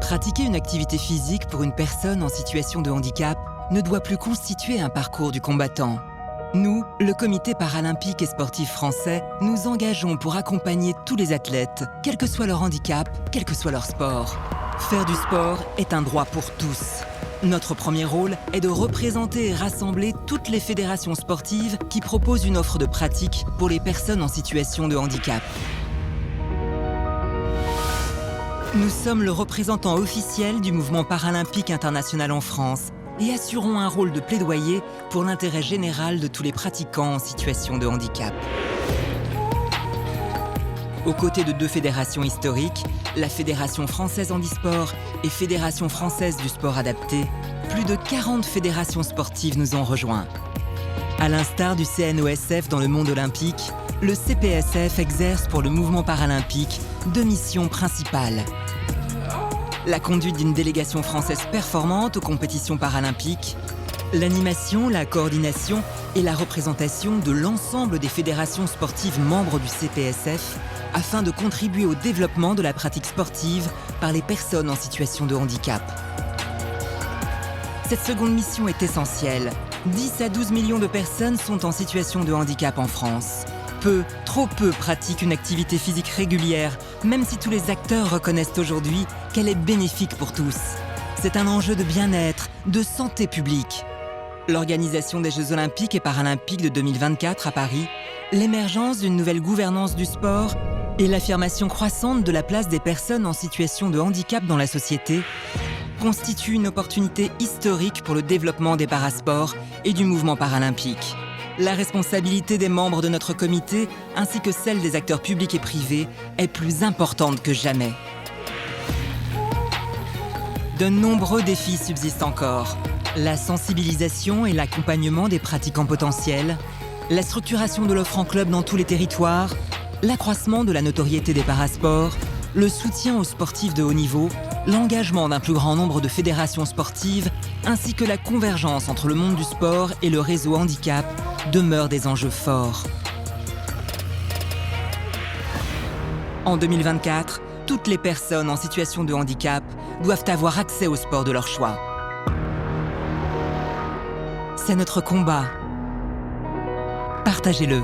Pratiquer une activité physique pour une personne en situation de handicap ne doit plus constituer un parcours du combattant. Nous, le Comité paralympique et sportif français, nous engageons pour accompagner tous les athlètes, quel que soit leur handicap, quel que soit leur sport. Faire du sport est un droit pour tous. Notre premier rôle est de représenter et rassembler toutes les fédérations sportives qui proposent une offre de pratique pour les personnes en situation de handicap. Nous sommes le représentant officiel du mouvement paralympique international en France et assurons un rôle de plaidoyer pour l'intérêt général de tous les pratiquants en situation de handicap. Aux côtés de deux fédérations historiques, la Fédération française handisport et Fédération française du sport adapté, plus de 40 fédérations sportives nous ont rejoints. À l'instar du CNOSF dans le monde olympique, le CPSF exerce pour le mouvement paralympique deux missions principales. La conduite d'une délégation française performante aux compétitions paralympiques, l'animation, la coordination et la représentation de l'ensemble des fédérations sportives membres du CPSF afin de contribuer au développement de la pratique sportive par les personnes en situation de handicap. Cette seconde mission est essentielle. 10 à 12 millions de personnes sont en situation de handicap en France. Peu, trop peu pratiquent une activité physique régulière, même si tous les acteurs reconnaissent aujourd'hui qu'elle est bénéfique pour tous. C'est un enjeu de bien-être, de santé publique. L'organisation des Jeux Olympiques et Paralympiques de 2024 à Paris, l'émergence d'une nouvelle gouvernance du sport et l'affirmation croissante de la place des personnes en situation de handicap dans la société constituent une opportunité historique pour le développement des parasports et du mouvement paralympique. La responsabilité des membres de notre comité, ainsi que celle des acteurs publics et privés, est plus importante que jamais. De nombreux défis subsistent encore. La sensibilisation et l'accompagnement des pratiquants potentiels, la structuration de l'offre en club dans tous les territoires, l'accroissement de la notoriété des parasports, le soutien aux sportifs de haut niveau, l'engagement d'un plus grand nombre de fédérations sportives, ainsi que la convergence entre le monde du sport et le réseau handicap demeurent des enjeux forts. En 2024, toutes les personnes en situation de handicap doivent avoir accès au sport de leur choix. C'est notre combat. Partagez-le.